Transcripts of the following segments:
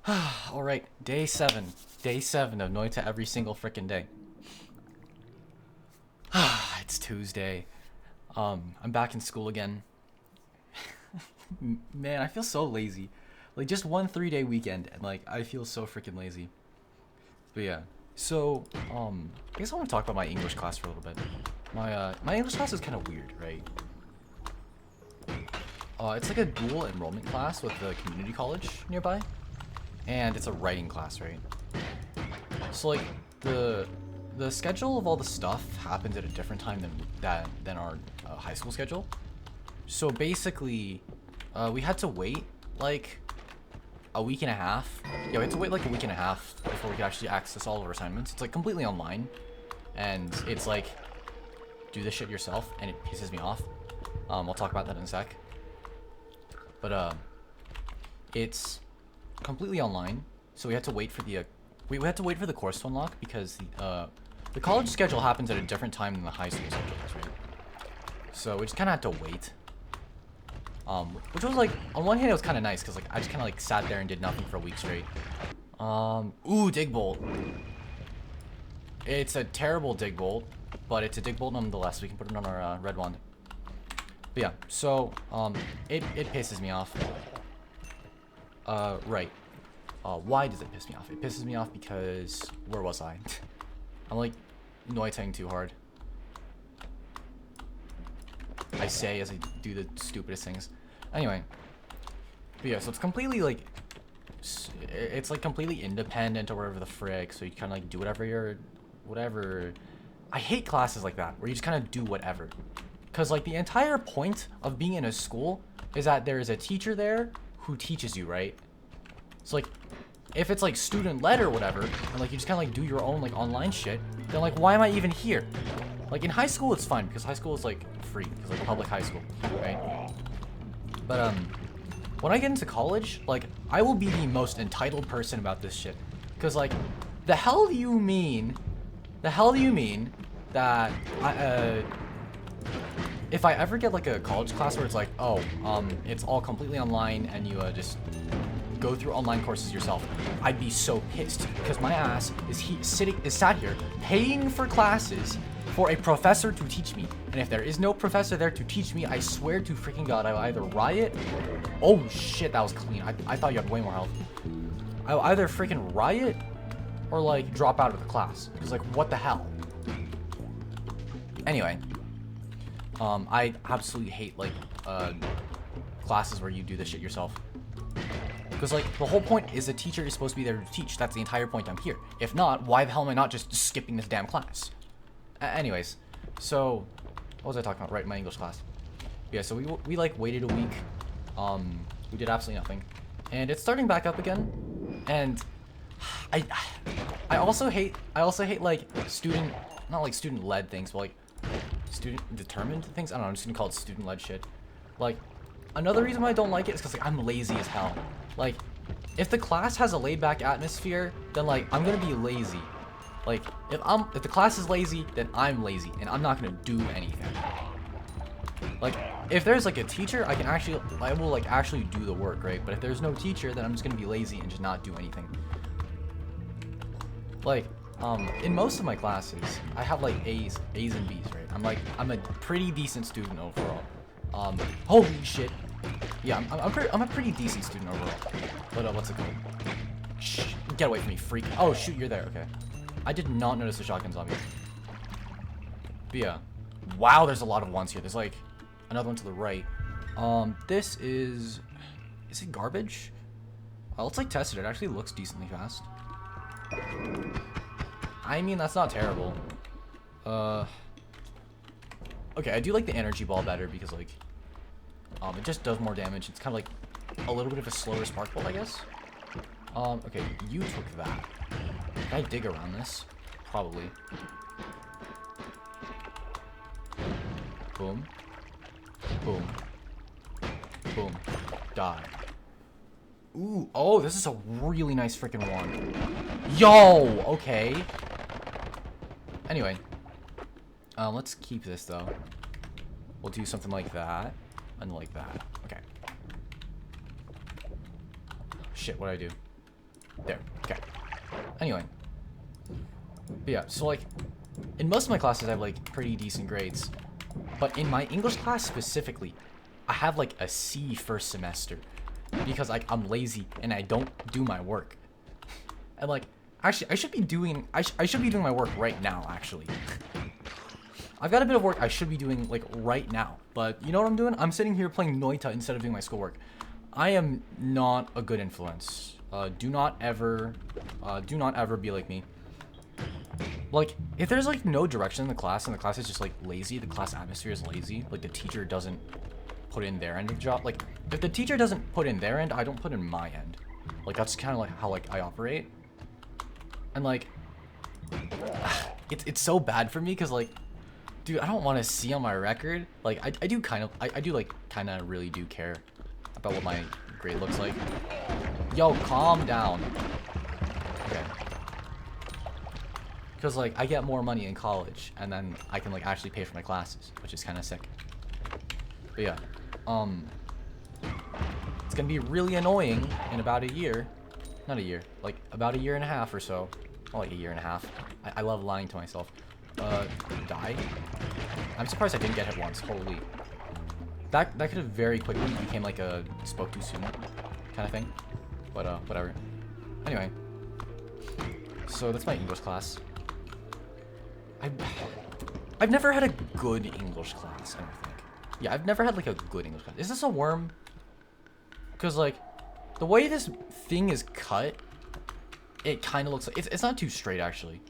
Alright, day 7. Day 7 of Noita every single freaking day. It's Tuesday. I'm back in school again. Man, I feel so lazy. Like, just one 3-day weekend, and, like, I feel so freaking lazy. But yeah. So, I guess I want to talk about my English class for a little bit. My English class is kind of weird, right? It's like a dual enrollment class with the community college nearby. And it's a writing class, right? So like the schedule of all the stuff happens at a different time than our high school schedule. So basically, we had to wait like a week and a half. Yeah, we had to wait like a week and a half before we could actually access all of our assignments. It's like completely online, and it's like do this shit yourself, and it pisses me off. I'll talk about that in a sec. But it's completely online, so we had to wait for the we had to wait for the course to unlock because the college schedule happens at a different time than the high school schedule is, right? So we just kind of had to wait, which was like on one hand it was kind of nice because like I just kind of like sat there and did nothing for a week straight. Ooh, dig bolt. It's a terrible dig bolt, but it's a dig bolt nonetheless. We can put it on our red wand. But yeah, so it pisses me off. Right. Why does it piss me off? It pisses me off because where was I? I'm like noiting too hard. I say as I do the stupidest things. Anyway. But yeah, so it's completely like it's like completely independent or whatever the frick, so you kind of like do whatever. I hate classes like that where you just kind of do whatever. Cuz like the entire point of being in a school is that there is a teacher there who teaches you, right? So like if it's like student led or whatever, and like you just kind of like do your own like online shit, then like why am I even here? Like in high school it's fine because high school is like free because like public high school, right? But when I get into college, like I will be the most entitled person about this shit. Cuz like the hell do you mean that if I ever get like a college class where it's like, oh, it's all completely online and you just go through online courses yourself, I'd be so pissed because my ass is sat here paying for classes for a professor to teach me, and if there is no professor there to teach me, I swear to freaking god I will either riot. Oh shit, that was clean. I thought you had way more health. I will either freaking riot or like drop out of the class because like what the hell. Anyway, I absolutely hate like classes where you do this shit yourself. Because, like, the whole point is the teacher is supposed to be there to teach. That's the entire point I'm here. If not, why the hell am I not just skipping this damn class? Anyways, so, what was I talking about? Right, my English class. Yeah, so we like, waited a week. We did absolutely nothing. And it's starting back up again. And I also hate, like, not like student-led things, but, like, student-determined things? I don't know, I'm just gonna call it student-led shit. Like, another reason why I don't like it is because like I'm lazy as hell. Like, if the class has a laid-back atmosphere, then like I'm gonna be lazy. Like, if the class is lazy, then I'm lazy, and I'm not gonna do anything. Like, if there's like a teacher, I will like actually do the work, right? But if there's no teacher, then I'm just gonna be lazy and just not do anything. Like, in most of my classes, I have like A's and B's, right? I'm a pretty decent student overall. Holy shit. Yeah, I'm a pretty decent student overall. But what's it called? Shh, get away from me, freak. Oh shoot, you're there. Okay. I did not notice the shotgun zombie. But yeah. Wow, there's a lot of ones here. There's like another one to the right. This is it garbage? Let's like test it. It actually looks decently fast. I mean, that's not terrible. Okay, I do like the energy ball better because like it just does more damage. It's kind of like a little bit of a slower spark bolt, I guess. Okay, you took that. Can I dig around this? Probably. Boom. Boom. Boom. Die. Ooh, oh, this is a really nice freaking wand. Yo, okay. Anyway. Let's keep this though. We'll do something like that. And like that. Okay. Shit, what'd I do? There. Okay. Anyway. But yeah, so like, in most of my classes I have like pretty decent grades. But in my English class specifically, I have like a C first semester. Because like I'm lazy and I don't do my work. And like, actually I should be doing my work right now actually. I've got a bit of work I should be doing like right now, but you know what I'm doing? I'm sitting here playing Noita instead of doing my schoolwork. I am not a good influence. Do not ever be like me. Like, if there's like no direction in the class and the class is just like lazy, the class atmosphere is lazy, like the teacher doesn't put in their end of the job. Like, if the teacher doesn't put in their end, I don't put in my end. Like, that's kind of like how like I operate. And like, it's so bad for me because like, dude, I don't want to see on my record. Like, I do kind of, I do like kind of really do care about what my grade looks like. Yo, calm down. Okay. Because like I get more money in college, and then I can like actually pay for my classes, which is kind of sick. But yeah, it's gonna be really annoying in about a year, not a year, like about a year and a half or so. Well, like a year and a half. I love lying to myself. Die. I'm surprised I didn't get hit once. Holy. That could have very quickly became like a spoke too soon kind of thing. But whatever. Anyway. So that's my English class. I've never had a good English class, I don't think. Yeah, I've never had like a good English class. Is this a worm? Because like the way this thing is cut, it kind of looks like it's not too straight actually.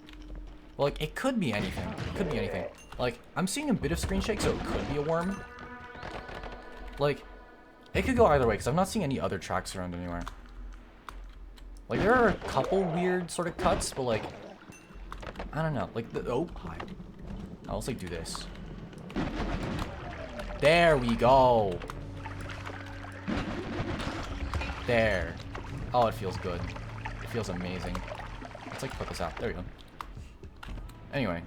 Well, like it could be anything. It could be anything. Like I'm seeing a bit of screen shake, so it could be a worm. Like it could go either way because I'm not seeing any other tracks around anywhere. Like there are a couple weird sort of cuts, but like I don't know. Like oh hi. I'll just like do this. There we go. There. Oh, it feels good. It feels amazing. Let's like put this out. There we go. Anyway,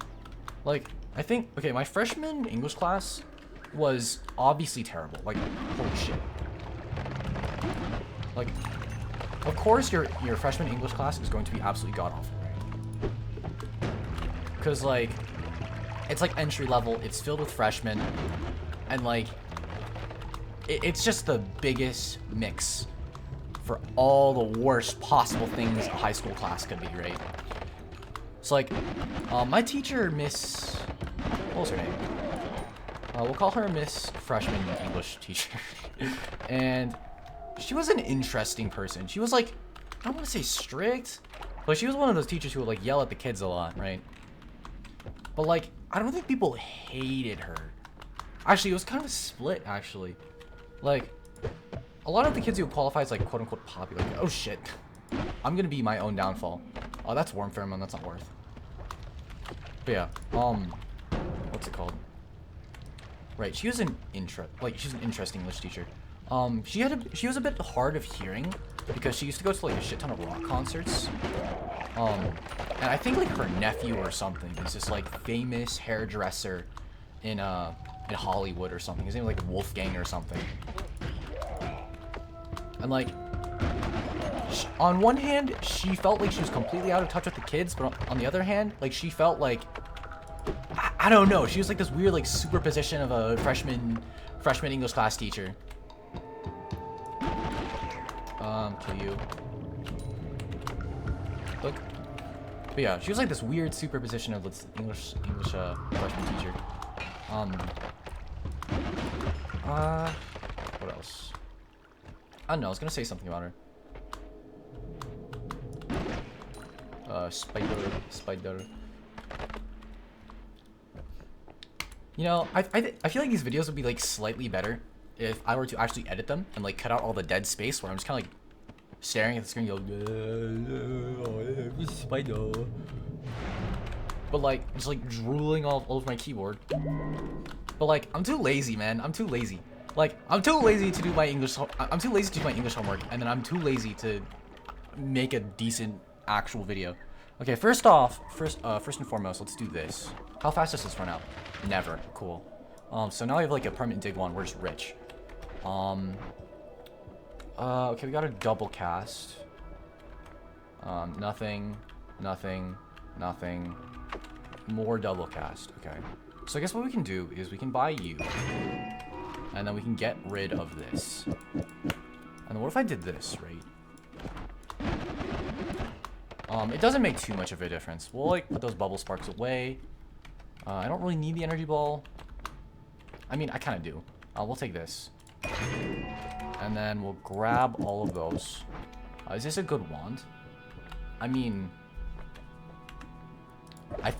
like I think okay, my freshman English class was obviously terrible. Like holy shit. Like of course your freshman English class is going to be absolutely god awful, right? Because like it's like entry level, it's filled with freshmen, and like it's just the biggest mix for all the worst possible things a high school class could be, right? So like my teacher, Miss, what was her name? We'll call her Miss Freshman English teacher. And she was an interesting person. She was like, I don't want to say strict, but she was one of those teachers who would like yell at the kids a lot, right? But like, I don't think people hated her. Actually, it was kind of split, actually. Like, a lot of the kids who qualify as like quote unquote popular, like, oh shit, I'm gonna be my own downfall. Oh, that's worm pheromone, that's not worth. But yeah, what's it called? Right, she was an she's an interesting English teacher. She was a bit hard of hearing because she used to go to like a shit ton of rock concerts. And I think like her nephew or something is this like famous hairdresser in Hollywood or something. His name was like Wolfgang or something. And like, on one hand, she felt like she was completely out of touch with the kids, but on the other hand, like she felt like, I don't know, she was like this weird like superposition of a freshman English class teacher. Kill you. Look. But yeah, she was like this weird superposition of this English freshman teacher. What else? I don't know, I was gonna say something about her. Spider. You know, I feel like these videos would be like slightly better if I were to actually edit them and like cut out all the dead space where I'm just kind of like staring at the screen and go, spider. But like, just like drooling all over my keyboard. But like, I'm too lazy, man. I'm too lazy. Like, I'm too lazy to do my English. I'm too lazy to do my English homework, and then I'm too lazy to make a decent actual video. Okay, first and foremost, let's do this. How fast does this run out? Never. Cool. So now I have like a permanent dig one. We're just rich. Okay, we got a double cast. Nothing, nothing, nothing. More double cast. Okay. So I guess what we can do is we can buy you. And then we can get rid of this. And then what if I did this, right? It doesn't make too much of a difference. We'll, like, put those bubble sparks away. I don't really need the energy ball. I mean, I kind of do. We'll take this. And then we'll grab all of those. Is this a good wand? I mean...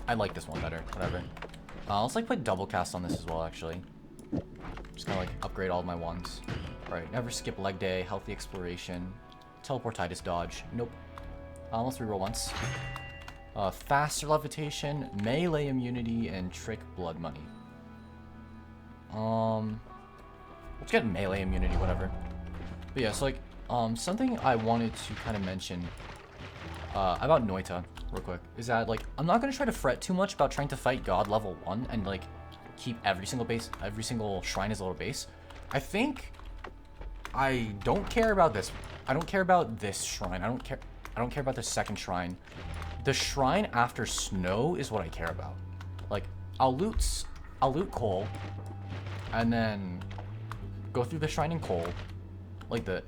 I like this one better. Whatever. Let's, like, put double cast on this as well, actually. Just gonna, like, upgrade all of my wands. Alright, never skip leg day, healthy exploration, teleportitis dodge. Nope. Let's reroll once. Faster levitation, melee immunity, and trick blood money. Let's get melee immunity, whatever. But yeah, so like, something I wanted to kind of mention about Noita, real quick, is that like, I'm not gonna try to fret too much about trying to fight God level 1 and like keep every single shrine as a little base. I think I don't care about this. I don't care about this shrine. I don't care about the second shrine. The shrine after snow is what I care about. Like, I'll loot coal, and then go through the shrine in coal, like the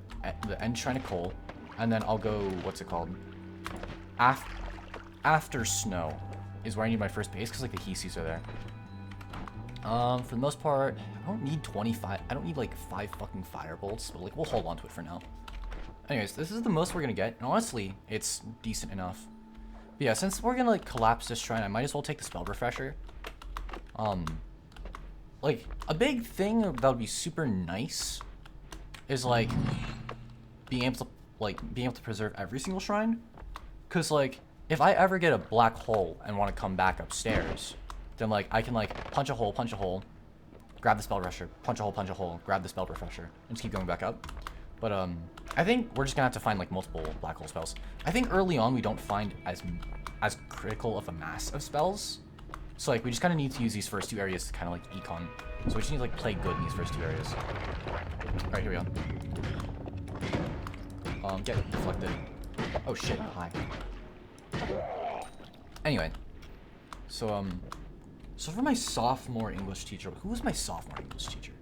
end shrine of coal, and then I'll go, what's it called? After snow is where I need my first base, because like the Heesies are there. For the most part, I don't need 25. I don't need like 5 fucking firebolts, but like we'll hold on to it for now. Anyways, this is the most we're gonna get, and honestly, it's decent enough. But yeah, since we're gonna like collapse this shrine, I might as well take the spell refresher. Like a big thing that would be super nice is like being able to preserve every single shrine. Cause like if I ever get a black hole and want to come back upstairs, then like I can like punch a hole, grab the spell refresher, punch a hole, grab the spell refresher, and just keep going back up. But I think we're just gonna have to find like multiple black hole spells. I think early on we don't find as critical of a mass of spells. So like we just kind of need to use these first 2 areas to kind of like econ. So we just need to like play good in these first 2 areas. All right, here we go. Get deflected. Oh shit! Hi. Anyway, so for my sophomore English teacher, who was my sophomore English teacher?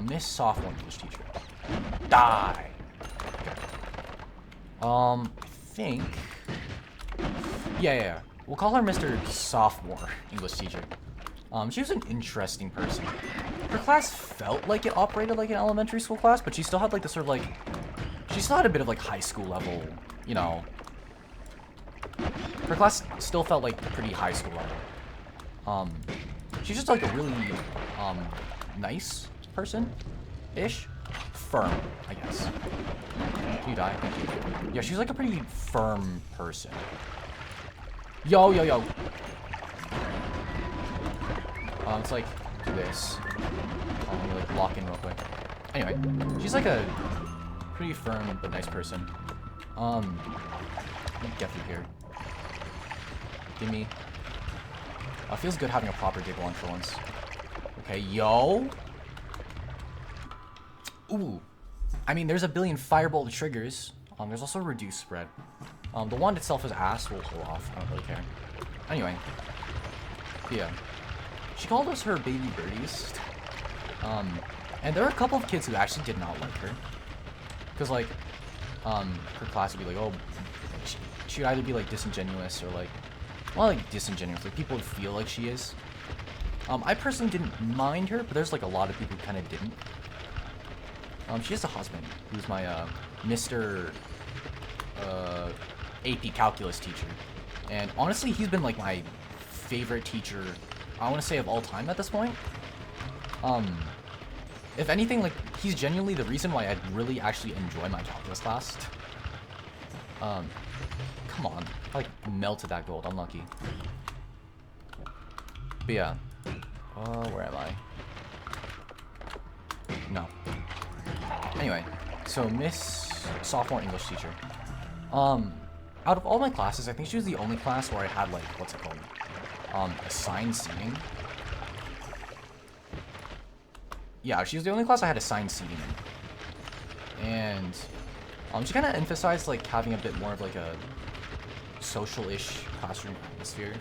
Miss Sophomore English teacher. Die. Okay. I think. Yeah. We'll call her Mr. Sophomore English teacher. She was an interesting person. Her class felt like it operated like an elementary school class, but she still had like the sort of like, she still had a bit of like high school level, you know. Her class still felt like pretty high school level. She's just like a really nice person-ish. Firm, I guess. Can you die? Thank you. Yeah, she's like a pretty firm person. Yo. It's like this. Let me like lock in real quick. Anyway, she's like a pretty firm but nice person. Let me get through here. Give me. Feels good having a proper dig launch for once. Okay, yo. Ooh. I mean, there's a billion firebolt triggers. There's also a reduced spread. The wand itself is ass. We'll hold off. I don't really care. Anyway. Yeah. She called us her baby birdies. And there were a couple of kids who actually did not like her. Because, like, her class would be like, oh, she would either be, like, disingenuous or, like, well, like, disingenuous. Like, people would feel like she is. I personally didn't mind her, but there's, like, a lot of people who kind of didn't. She has a husband, who's my, Mr. AP Calculus teacher. And honestly, he's been, like, my favorite teacher, I want to say, of all time at this point. If anything, like, he's genuinely the reason why I really actually enjoy my calculus class. Come on. I, like, melted that gold. Unlucky. But yeah. Where am I? No. Anyway, so Miss Sophomore English teacher. Out of all my classes, I think she was the only class where I had, like, what's it called? Assigned seating. Yeah, she was the only class I had assigned seating in. And she kind of emphasized, like, having a bit more of, like, a social-ish classroom atmosphere.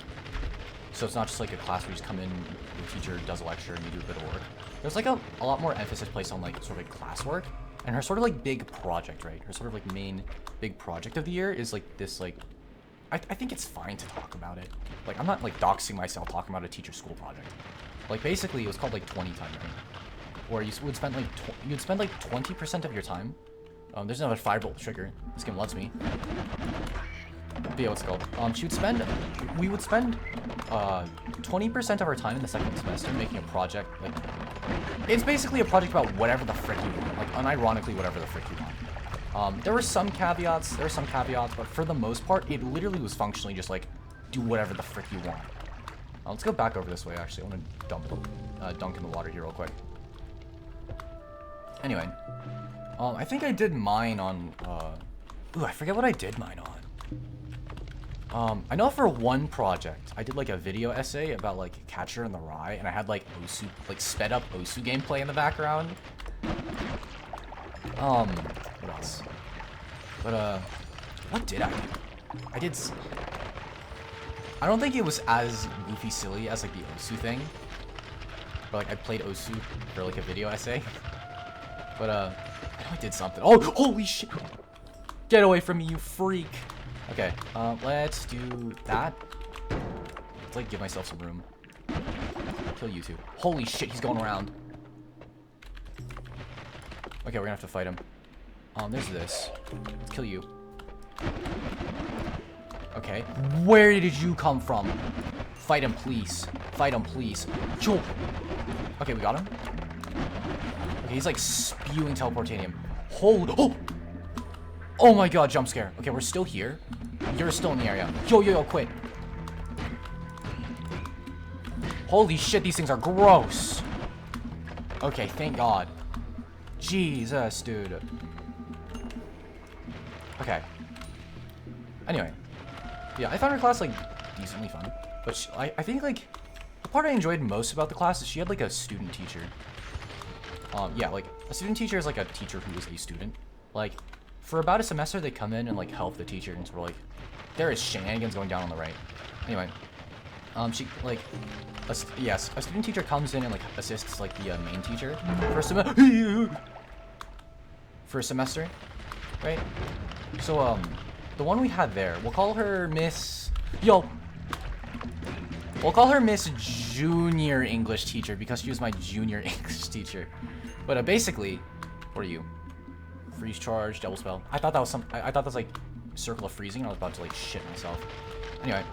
So it's not just like a class where you just come in, the teacher does a lecture, and you do a bit of work. There's like a lot more emphasis placed on like sort of like classwork, and her sort of like big project, right? Her sort of like main big project of the year is like this like, I think it's fine to talk about it. Like I'm not like doxing myself talking about a teacher school project. Like basically it was called like 20 time, right? Where you would spend like you'd spend like 20% of your time. There's another firebolt trigger. This game loves me. But yeah, what's it called? We would spend 20% of our time in the second semester making a project. Like, it's basically a project about whatever the frick you want. Like, unironically, whatever the frick you want. There were some caveats, but for the most part, it literally was functionally just like, do whatever the frick you want. Let's go back over this way, actually. I want to dunk in the water here real quick. Anyway. I think I did mine on, ooh, I forget what I did mine on. I know for one project, I did like a video essay about like Catcher in the Rye, and I had like Osu, like sped up Osu gameplay in the background. What else? But, what did I do? I don't think it was as goofy silly as like the Osu thing. But like I played Osu for like a video essay. But, I know I did something. Oh, holy shit! Get away from me, you freak! Okay, let's do that. Let's, like, give myself some room. Kill you two. Holy shit, he's going around. Okay, we're gonna have to fight him. There's this. Let's kill you. Okay. Where did you come from? Fight him, please. Fight him, please. Choo! Okay, we got him. Okay, he's like spewing teleportanium. Oh! Oh my god, jump scare. Okay, we're still here. You're still in the area. Yo, quit. Holy shit, these things are gross. Okay, thank god. Jesus, dude. Okay. Anyway. Yeah, I found her class, like, decently fun. But I think, like, the part I enjoyed most about the class is she had, like, a student teacher. Yeah, like, a student teacher is, like, a teacher who is a student. Like, for about a semester, they come in and, like, help the teacher, and so we're like, there is shenanigans going down on the right. Anyway, she, like, a student teacher comes in and, like, assists, like, the main teacher for a semester, right? So, the one we had there, we'll call her Miss... We'll call her Miss Junior English Teacher because she was my junior English teacher. But, basically, what are you? Freeze charge, double spell. I thought that was I thought that was, like, circle of freezing, and I was about to, like, shit myself. Anyway.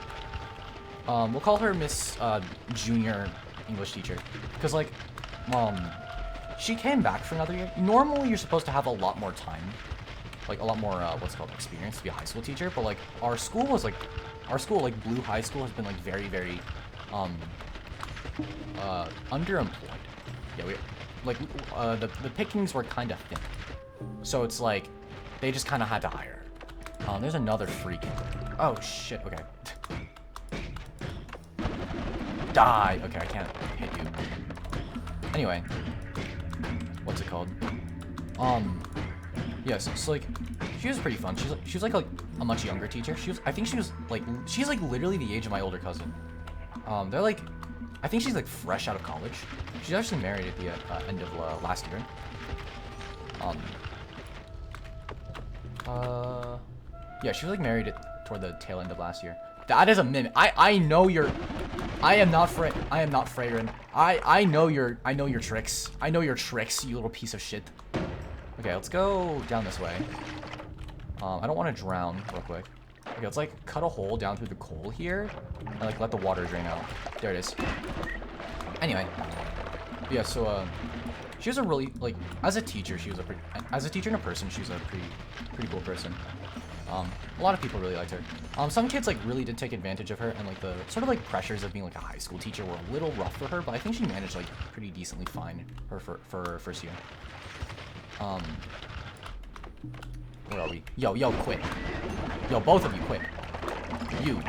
We'll call her Miss, Junior English Teacher. Because, like, she came back for another year. Normally, you're supposed to have a lot more time. Like, a lot more, what's it called, experience to be a high school teacher. But, like, our school, like, Blue High School has been, like, very, very, underemployed. Yeah, the pickings were kind of thin. So it's like, they just kind of had to hire. There's another freak. Oh, shit, okay. Die! Okay, I can't hit you. Anyway. What's it called? Yes, yeah, so like, she was pretty fun. She was like a much younger teacher. I think she's like literally the age of my older cousin. They're like, I think she's like fresh out of college. She's actually married at the end of last year. Yeah, she was like married toward the tail end of last year. That is a mimic. I know you're. I am not Freyrin. I know your tricks. I know your tricks, you little piece of shit. Okay, let's go down this way. I don't want to drown real quick. Okay, let's like cut a hole down through the coal here and like let the water drain out. There it is. Anyway, yeah. So she was a really like as a teacher and a person she was a pretty cool person. A lot of people really liked her. Some kids like really did take advantage of her, and like the sort of like pressures of being like a high school teacher were a little rough for her, but I think she managed like pretty decently fine for her first year. Where are we? Yo, quit. Yo, both of you quit. You.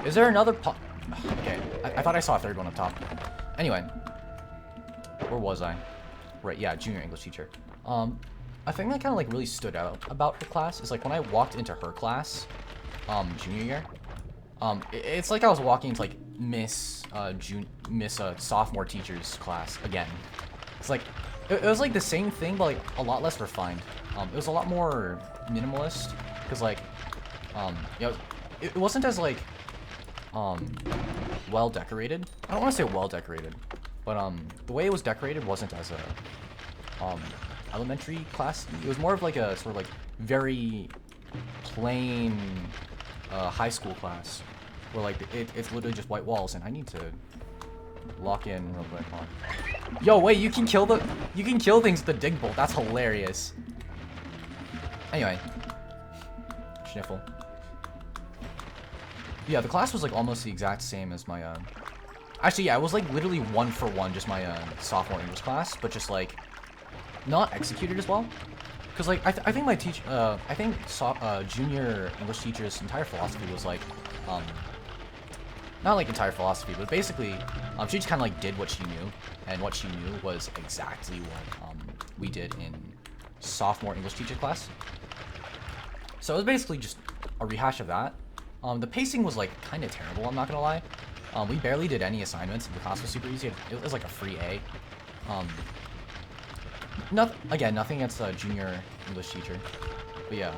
Is there another okay, I thought I saw a third one up top. Anyway. Where was I? Right, yeah, junior English teacher. A thing that kind of like really stood out about her class is like when I walked into her class, junior year. It's like I was walking into like Miss sophomore teacher's class again. It's like it was like the same thing, but like a lot less refined. It was a lot more minimalist, because like you know, it wasn't as like well decorated. I don't want to say well decorated, but the way it was decorated wasn't as a elementary class. It was more of like a sort of like very plain high school class, where like it's literally just white walls. And I need to lock in real quick. Hold on. Yo, wait, you can kill things with the dig bolt. That's hilarious. Anyway, Schniffle. Yeah, the class was like almost the exact same as my actually, yeah, it was like literally 1-for-1, just my sophomore English class, but just like not executed as well. Because like I think my junior English teacher's entire philosophy was like not like entire philosophy, but basically she just kind of like did what she knew, and what she knew was exactly what we did in sophomore English teacher class. So it was basically just a rehash of that. The pacing was like kind of terrible, I'm not gonna lie. We barely did any assignments. The class was super easy. It was like a free A. Nothing against a junior English teacher, but yeah,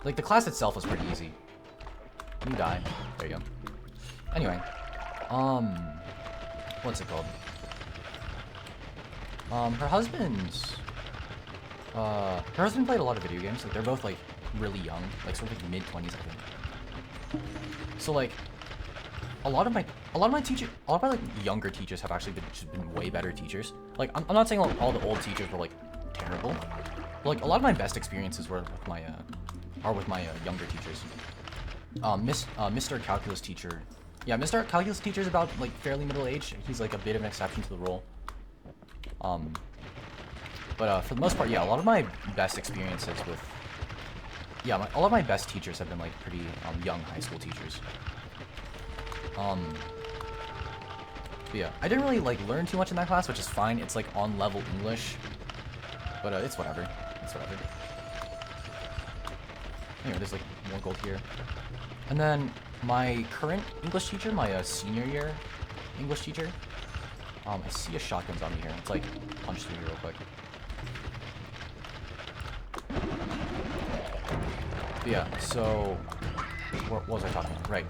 like the class itself was pretty easy. You die. There you go. Anyway, what's it called? Her husband played a lot of video games. Like they're both like really young, like sort of like mid-20s, I think. So like a lot of my like younger teachers have actually been way better teachers. Like I'm not saying all the old teachers were like terrible, but like a lot of my best experiences were with my younger teachers. Mr. Calculus teacher. Yeah, Mr. Calculus teacher is about like fairly middle aged. He's like a bit of an exception to the rule. But for the most part, yeah, a lot of my best experiences with a lot of my best teachers have been like pretty young high school teachers. But yeah, I didn't really like learn too much in that class, which is fine. It's like on level English, but it's whatever. It's whatever. Anyway, there's like more gold here. And then my current English teacher, my senior year English teacher, I see a shotgun zombie here. Let's like punch through here real quick. But yeah, so what was I talking about? Right.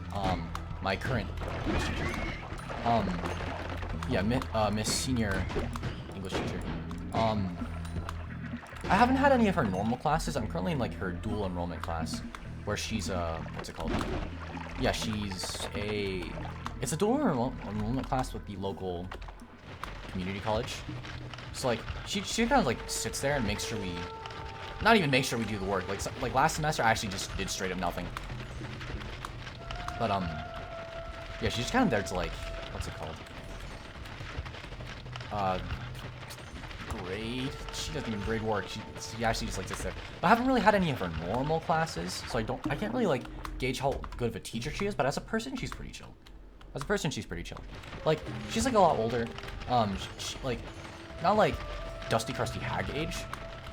My current English teacher. Yeah, Miss Senior English teacher. I haven't had any of her normal classes. I'm currently in like her dual enrollment class, where she's what's it called? Yeah, it's a dual enrollment class with the local community college. So like she kind of like sits there and makes sure not even make sure we do the work. Like last semester I actually just did straight up nothing. But yeah, she's kind of there to like, what's it called? Grade. She doesn't even grade work. She actually just like sits there. But I haven't really had any of her normal classes, so I can't really like gauge how good of a teacher she is. But as a person, she's pretty chill. Like she's like a lot older. She, like not like dusty crusty hag age,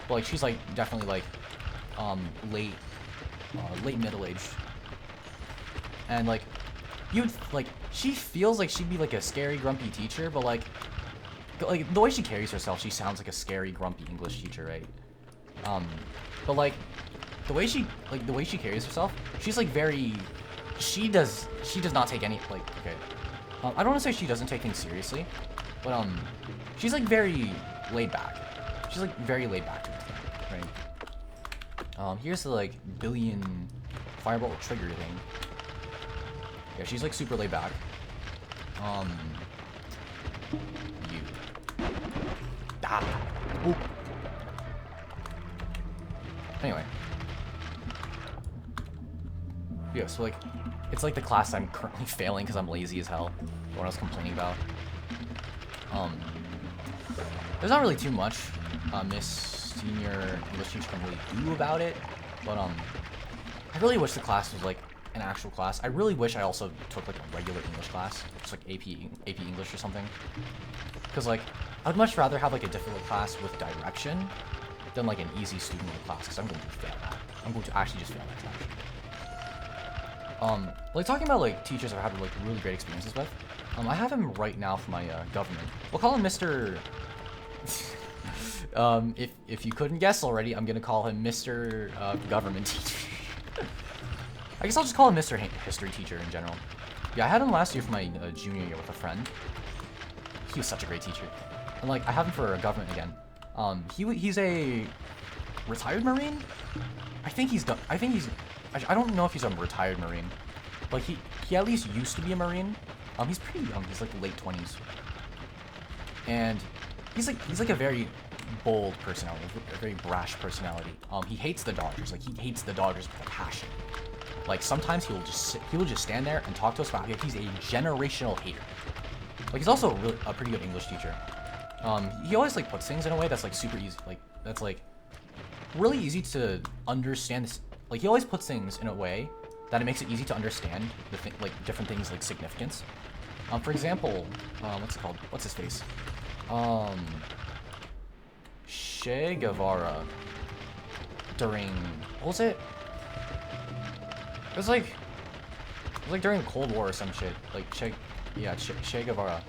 but like she's like definitely like late middle age. And like she feels like she'd be like a scary grumpy teacher, but like the way she carries herself, she sounds like a scary grumpy English teacher, right? But like the way she carries herself, she's like very, she does not take any like, okay, I don't want to say she doesn't take things seriously, but she's like very laid back. She's like very laid back to it, right? Here's the like billion fireball trigger thing. Yeah, she's like super laid back. You. Ooh. Anyway. Yeah, so like, it's like the class I'm currently failing because I'm lazy as hell. What I was complaining about. There's not really too much Miss Senior English teacher can really do about it, but I really wish the class was like an actual class. I really wish I also took like a regular English class, just like AP English or something. Because like, I'd much rather have like a difficult class with direction than like an easy student class, because I'm going to fail that. I'm going to actually just fail that class. Like talking about like teachers I've had like really great experiences with. I have him right now for my government. We'll call him Mr. If you couldn't guess already, I'm gonna call him Mr. Government Teacher. I guess I'll just call him Mr. History Teacher in general. Yeah, I had him last year for my junior year with a friend. He was such a great teacher. And like, I have him for government again. He's a retired Marine. I think he's done. I don't know if he's a retired Marine. Like he at least used to be a Marine. He's pretty young. He's like late 20s. And he's like a very bold personality, a very brash personality. He hates the Dodgers. Like he hates the Dodgers with a passion. Like sometimes he will just stand there and talk to us about how he's a generational hater. Like he's also a pretty good English teacher. He always like puts things in a way that's like super easy. Like that's like really easy to understand. This. Like he always puts things in a way that it makes it easy to understand like different things like significance. For example, what's it called? What's his face? Che Guevara. During what was it? It was like during the Cold War or some shit. Like Che Guevara.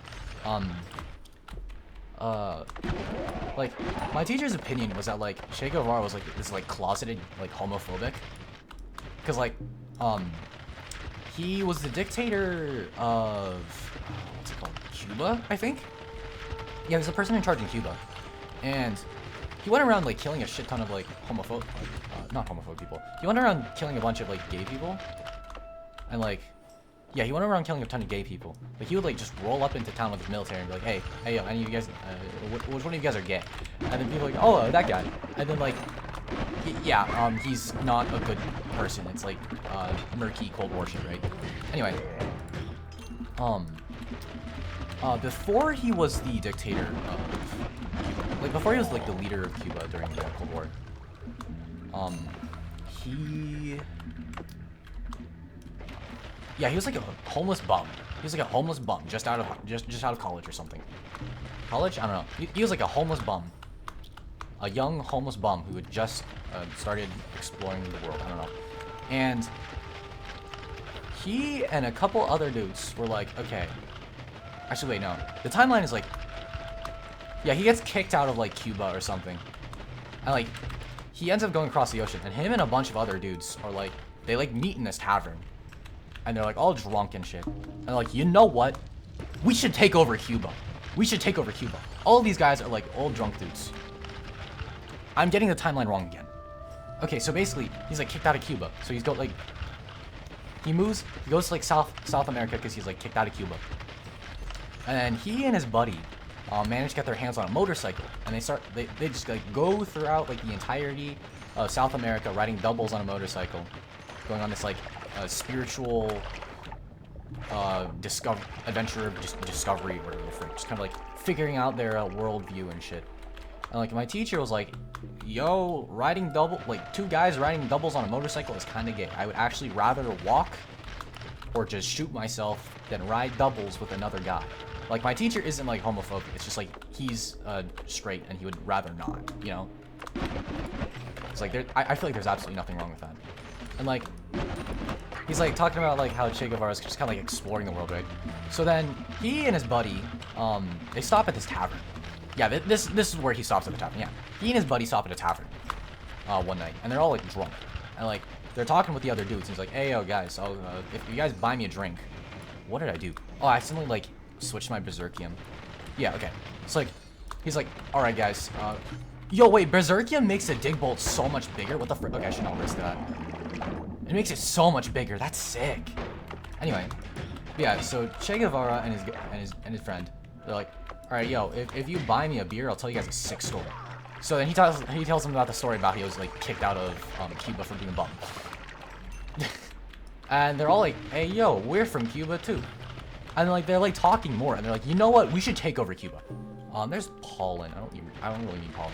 Like my teacher's opinion was that like Che Guevara was like this like closeted like homophobic, because like he was the dictator of what's it called, Cuba, I think. Yeah, he was the person in charge in Cuba, and he went around like killing a shit ton of like not homophobic people. He went around killing a bunch of like gay people, and like. Yeah, he went around killing a ton of gay people. Like, he would, like, just roll up into town with his military and be like, hey, yo, any of you guys, which one of you guys are gay? And then people are like, oh, that guy. And then, like, yeah, he's not a good person. It's, like, murky Cold War shit, right? Anyway. Before he was the dictator of Cuba, like, before he was, like, the leader of Cuba during the Cold War, yeah, he was like a homeless bum. He was like a homeless bum just out of college or something. College? I don't know. He was like a homeless bum, a young homeless bum who had just started exploring the world. I don't know. And he and a couple other dudes were like, okay. Actually, wait, no. The timeline is like, yeah, he gets kicked out of like Cuba or something, and like he ends up going across the ocean. And him and a bunch of other dudes are like, they like meet in this tavern. And they're like all drunk and shit. And they're like, you know what? We should take over Cuba. We should take over Cuba. All of these guys are like old drunk dudes. I'm getting the timeline wrong again. Okay, so basically, he's like kicked out of Cuba. So he's got like, he goes to like South America because he's like kicked out of Cuba. And he and his buddy managed to get their hands on a motorcycle. And they just like go throughout like the entirety of South America riding doubles on a motorcycle. Going on this like spiritual adventure of just discovery or whatever the frick. Just kind of like figuring out their worldview and shit. And like my teacher was like, yo, two guys riding doubles on a motorcycle is kind of gay. I would actually rather walk or just shoot myself than ride doubles with another guy. Like my teacher isn't like homophobic. It's just like he's straight and he would rather not, you know? It's like I feel like there's absolutely nothing wrong with that. And like, he's like talking about like how Che Guevara's just kind of like exploring the world, right? So then he and his buddy, they stop at this tavern. Yeah, this is where he stops at the tavern. Yeah, he and his buddy stop at a tavern one night, and they're all like drunk, and like they're talking with the other dudes. And he's like, "Hey, yo, guys, if you guys buy me a drink." What did I do? Oh, I accidentally like switched my Berserkium. Yeah, okay. It's like, he's like, "All right, guys, yo, wait, Berserkium makes a dig bolt so much bigger. What the frick? Okay, I should not risk that. It makes it so much bigger. That's sick." Anyway, yeah. So Che Guevara and his friend, they're like, "All right, yo, if you buy me a beer, I'll tell you guys a sick story." So then he tells them about the story about he was like kicked out of Cuba for being a bum. And they're all like, "Hey, yo, we're from Cuba too." And like they're like talking more, and they're like, "You know what? We should take over Cuba." There's pollen. I don't really need pollen.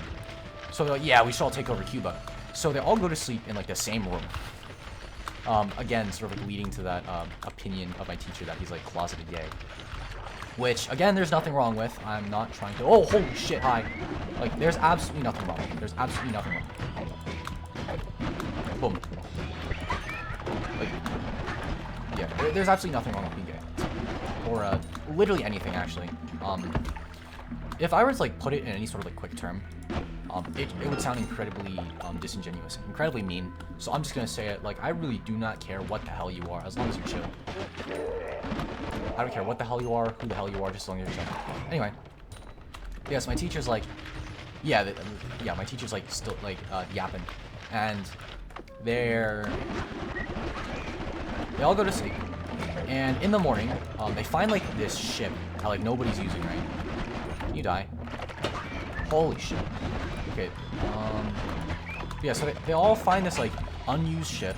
So they're like, "Yeah, we should all take over Cuba." So they all go to sleep in like the same room. Again, sort of like leading to that opinion of my teacher that he's like closeted gay. Which, again, there's nothing wrong with. I'm not trying to... Oh, holy shit, hi. Like, there's absolutely nothing wrong. There's absolutely nothing wrong. Boom. Like, yeah, there's absolutely nothing wrong with being gay. Or, literally anything, actually. If I were to, like, put it in any sort of, like, quick term, it would sound incredibly, disingenuous, incredibly mean. So I'm just gonna say it, like, I really do not care what the hell you are, as long as you're chill. I don't care what the hell you are, who the hell you are, just as long as you're chill. Anyway. Yeah, so my teacher's, like, yeah, my teacher's, like, still, like, yapping. And they all go to sleep. And in the morning, they find, like, this ship that, like, nobody's using, right? You die. Holy shit. Okay, yeah, so they all find this, like, unused ship.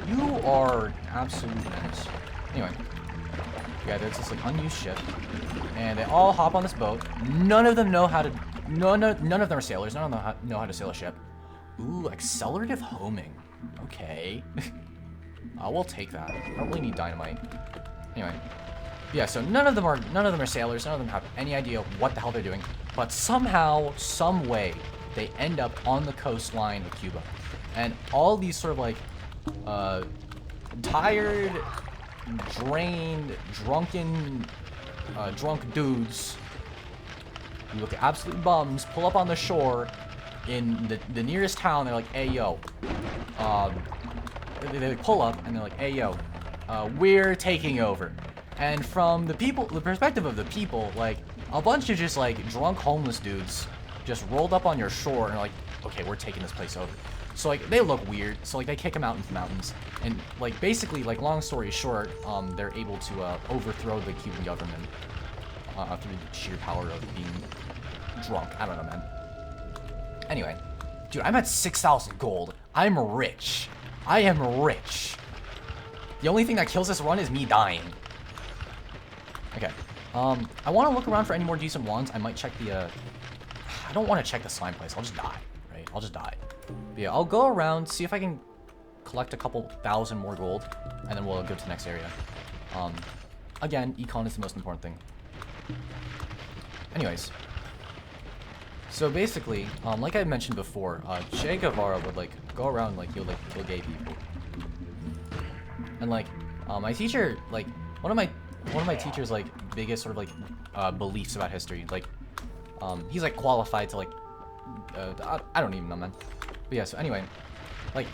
You are absolute menace. Anyway. Yeah, there's this, like, unused ship. And they all hop on this boat. None of them know how to... None of them are sailors. None of them know how to sail a ship. Ooh, accelerative homing. Okay. We'll take that. I don't really need dynamite. Anyway. Yeah, so none of them are sailors. None of them have any idea what the hell they're doing. But somehow, some way, they end up on the coastline of Cuba. And all these sort of like tired, drained, drunk dudes who look absolute bums pull up on the shore in the nearest town. They're like, hey yo, they pull up and they're like, hey yo, we're taking over. And from the perspective of the people, like a bunch of just like drunk homeless dudes just rolled up on your shore and are like, okay, we're taking this place over. So like they look weird, so like they kick them out into the mountains, and like basically, like long story short, they're able to overthrow the Cuban government through the sheer power of being drunk. I don't know, man. Anyway, dude, I'm at 6,000 gold. I'm rich. I am rich. The only thing that kills this run is me dying. Okay. I want to look around for any more decent ones. I might check the I don't want to check the slime place. I'll just die, right? I'll just die. But yeah, I'll go around, see if I can collect a couple thousand more gold, and then we'll go to the next area. Again, econ is the most important thing. Anyways. So basically, like I mentioned before, Che Guevara would like go around like he'll like kill gay people. And like my teacher, like one of my teacher's like biggest sort of like beliefs about history, like he's like qualified to like I don't even know, man. But yeah, so anyway, like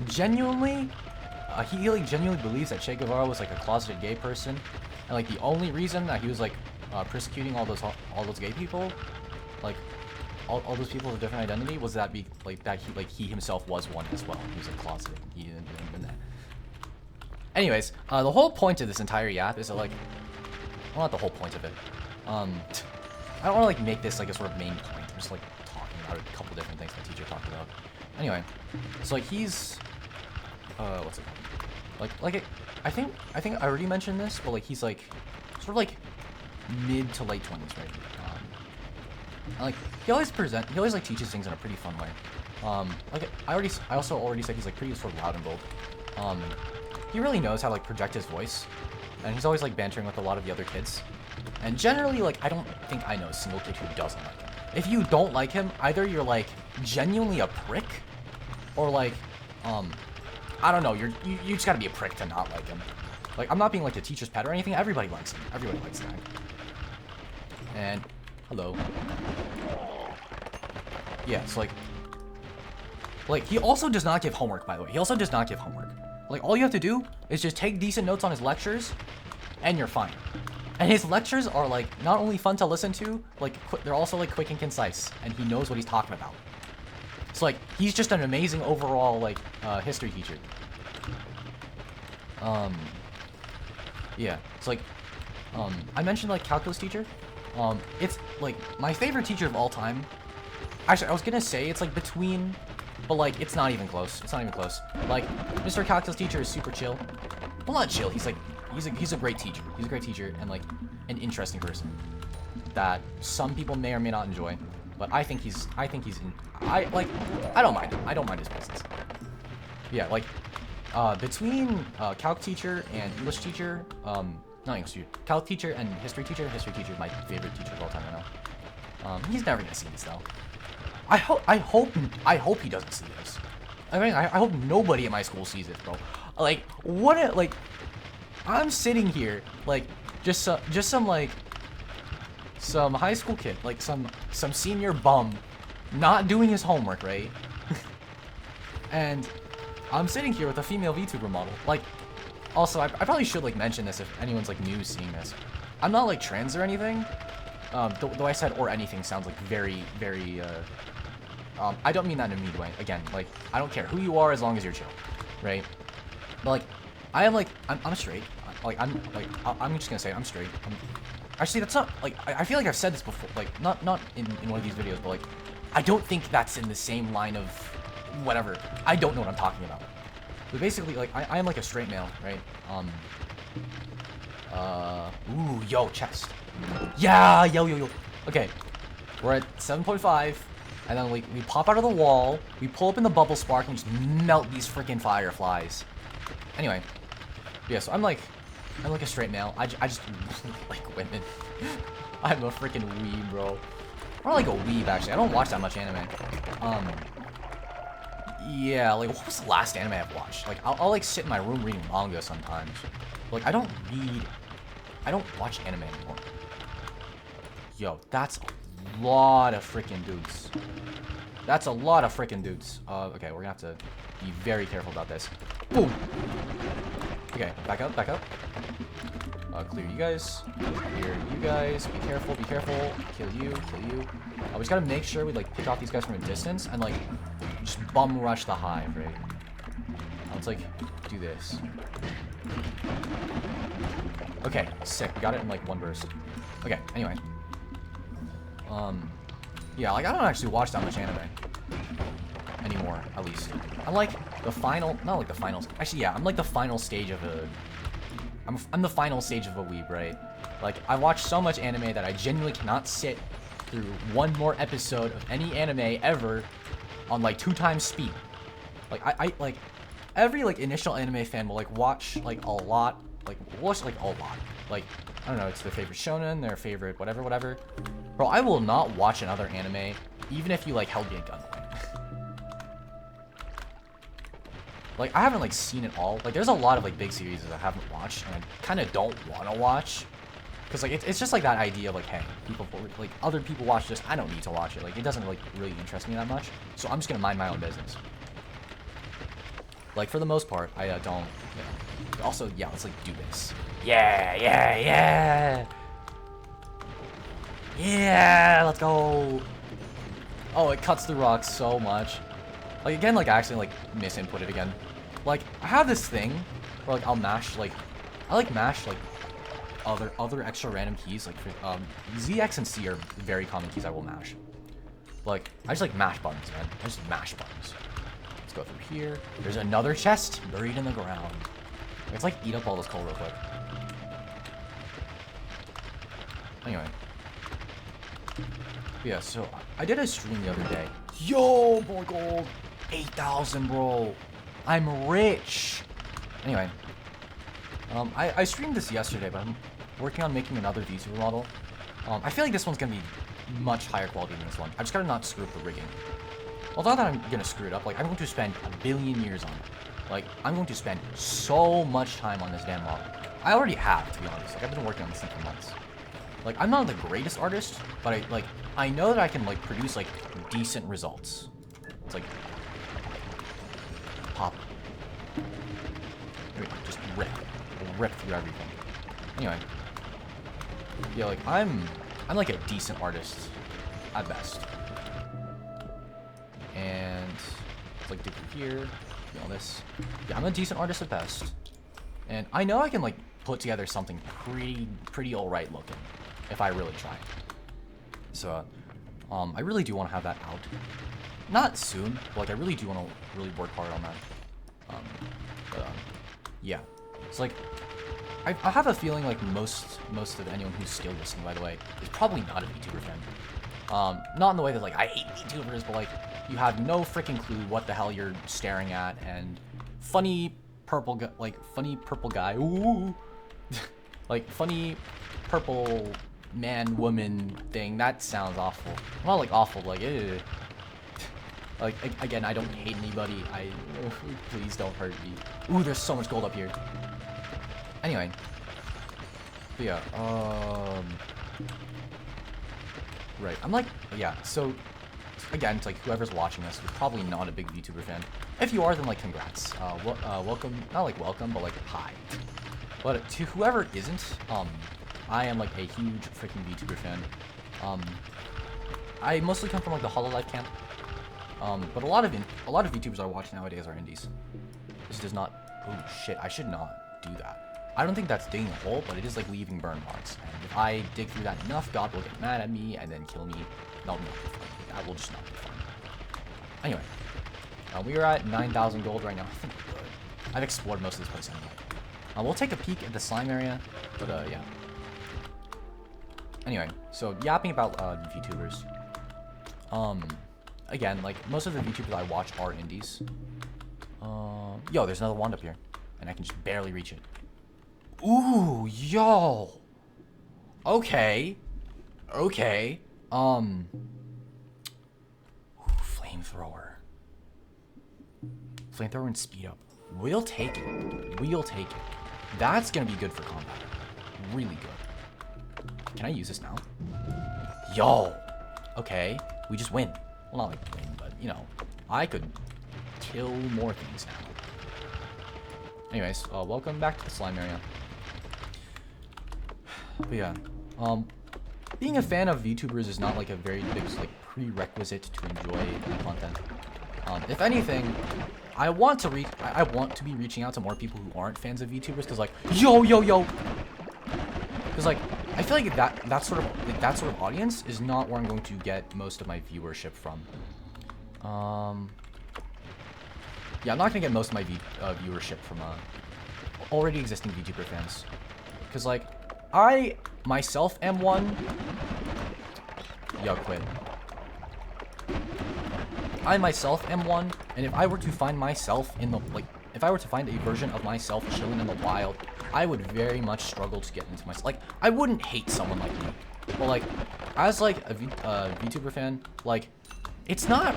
genuinely he like genuinely believes that Che Guevara was like a closeted gay person, and like the only reason that he was like persecuting all those gay people, like all those people with a different identity, was that he himself was one as well. He was like closeted. He didn't that. Anyways, the whole point of this entire yap is that like, well, not the whole point of it. I don't want to like make this like a sort of main point. I'm just like talking about a couple different things my teacher talked about. Anyway, so like he's what's it called? Like I think I already mentioned this, but like he's like sort of like mid to late 20s, right? And, like he always like teaches things in a pretty fun way. Like I also already said he's like pretty sort of loud and bold. He really knows how to like project his voice, and he's always like bantering with a lot of the other kids. And generally, like I don't think I know a single kid who doesn't like him. If you don't like him, either you're like genuinely a prick, or like I don't know, you just gotta be a prick to not like him. Like I'm not being like the teacher's pet or anything. Everybody likes him. Everybody likes the guy. And hello. Yeah, it's like he also does not give homework, by the way. He also does not give homework. Like all you have to do is just take decent notes on his lectures, and you're fine. And his lectures are like not only fun to listen to, like they're also like quick and concise, and he knows what he's talking about. So like he's just an amazing overall like history teacher. Yeah, it's like I mentioned like calculus teacher. It's like my favorite teacher of all time. Actually, I was gonna say it's like between, but like it's not even close. It's not even close. Like Mr. Calculus teacher is super chill. Well, not chill. He's like he's a great teacher. He's a great teacher and like an interesting person that some people may or may not enjoy. But I think I don't mind him. I don't mind his presence. Yeah, like between calc teacher and English teacher, not English teacher, calc teacher and history teacher. History teacher is my favorite teacher of all time right now. He's never gonna see this though. I hope he doesn't see this. I mean, I hope nobody at my school sees it, bro. Like, what? I'm sitting here, like, just some like, some high school kid, like some senior bum, not doing his homework, right? And I'm sitting here with a female VTuber model. Like, also, I probably should like mention this if anyone's like new seeing this. I'm not like trans or anything. Though I said or anything sounds like very, very. I don't mean that in a mean way. Again, like I don't care who you are as long as you're chill, right? But like, I am like I'm straight. Like I'm just gonna say I'm straight. Actually, that's not like I feel like I've said this before. Like not in one of these videos, but like I don't think that's in the same line of whatever. I don't know what I'm talking about. But basically, like I am like a straight male, right? Ooh, yo, chest. Yeah, yo. Okay, we're at 7.5, and then we pop out of the wall, we pull up in the bubble spark, and we just melt these freaking fireflies. Anyway, yeah, so I'm like a straight male. I just like women. I'm a freaking weeb, bro. Or like a weeb, actually. I don't watch that much anime. Yeah, like what was the last anime I've watched? Like I'll like sit in my room reading manga sometimes. Like I don't watch anime anymore. Yo, that's a lot of freaking dudes. That's a lot of freaking dudes. Okay, we're gonna have to be very careful about this. Boom. Okay, back up. Clear you guys. Clear you guys. Be careful. Kill you. We just gotta make sure we like pick off these guys from a distance and like just bum rush the hive, right? Let's like do this. Okay, sick. We got it in like one burst. Okay, anyway. Yeah, like I don't actually watch that much anime anymore, at least. I'm like the final, not like the final, actually yeah, I'm like the final stage of a, I'm the final stage of a weeb, right? Like I watch so much anime that I genuinely cannot sit through one more episode of any anime ever on like 2 times speed. Like I like every like initial anime fan will like watch like a lot, like watch like a lot. Like I don't know, it's their favorite shonen, their favorite whatever. Bro, I will not watch another anime even if you like held me at gunpoint. Like I haven't like seen it all. Like there's a lot of like big series that I haven't watched and I kind of don't want to watch. Cause like it's just like that idea of like, hey, people like other people watch this. I don't need to watch it. Like it doesn't like really interest me that much. So I'm just gonna mind my own business. Like for the most part, I don't. You know. Also, yeah, let's like do this. Yeah. Let's go. Oh, it cuts through rocks so much. Like again, like I actually like misinput it again. Like I have this thing where like I'll mash like I like mash like other extra random keys like for, Z, X, and C are very common keys I will mash. Like I just like mash buttons, man. I just mash buttons. Let's go through here. There's another chest buried in the ground. Let's like eat up all this coal real quick. Anyway. Yeah, so I did a stream the other day. Yo, more gold. 8,000, bro. I'm rich. Anyway. I streamed this yesterday, but I'm working on making another VTuber model. I feel like this one's gonna be much higher quality than this one. I just gotta not screw up the rigging. Well, not that I'm gonna screw it up. Like, I'm going to spend a billion years on it. Like, I'm going to spend so much time on this damn model. I already have, to be honest. Like, I've been working on this thing for months. Like, I'm not the greatest artist, but I know that I can, like, produce, like, decent results. It's like, pop. Just rip through everything. Anyway. Yeah, like, I'm like a decent artist at best. And let's like dig through here, do all this. Yeah, I'm a decent artist at best. And I know I can like put together something pretty alright looking if I really try. So I really do want to have that out. Not soon, but like I really do want to really work hard on that. Yeah. It's like I have a feeling like most of anyone who's still listening, by the way, is probably not a VTuber fan. Not in the way that like I hate VTubers, but like you have no freaking clue what the hell you're staring at, and funny purple guy, ooh, like funny purple man woman thing. That sounds awful. Not like awful, like ew. Like again, I don't hate anybody. Please don't hurt me. Ooh, there's so much gold up here. Anyway. But yeah, right. I'm like, yeah, so, again, it's like, whoever's watching this, you're probably not a big VTuber fan. If you are, then, like, congrats. Welcome, not like welcome, but like, hi. But to whoever isn't, I am, like, a huge freaking VTuber fan. I mostly come from, like, the HoloLive camp. But a lot of VTubers I watch nowadays are indies. This does not, oh shit, I should not do that. I don't think that's digging a hole, but it is like leaving burn marks. And if I dig through that enough, God will get mad at me and then kill me. No, no, that will just not be fun. Anyway, we are at 9,000 gold right now. I think we're good. I've explored most of this place anyway. We'll take a peek at the slime area, but yeah. Anyway, so yapping about VTubers. Again, like most of the VTubers I watch are indies. Yo, there's another wand up here, and I can just barely reach it. Ooh, yo. Okay. Okay. Ooh, flamethrower. Flamethrower and speed up. We'll take it. We'll take it. That's gonna be good for combat. Really good. Can I use this now? Yo. Okay. We just win. Well, not like win, but you know, I could kill more things now. Anyways, welcome back to the slime area. But yeah, being a fan of VTubers is not like a very big like prerequisite to enjoy the content. If anything, I want to be reaching out to more people who aren't fans of VTubers, because like yo, because like I feel like that sort of audience is not where I'm going to get most of my viewership from. Yeah, I'm not gonna get most of my viewership from already existing VTuber fans, because like I myself am one. Yo, quit. I myself am one, and if I were to find myself in the if I were to find a version of myself chilling in the wild, I would very much struggle to get into myself. Like, I wouldn't hate someone like me, but like, as like a VTuber fan, like, it's not.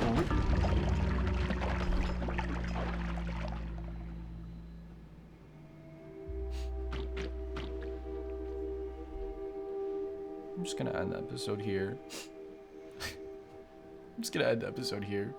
I'm just gonna end the episode here. I'm just gonna end the episode here.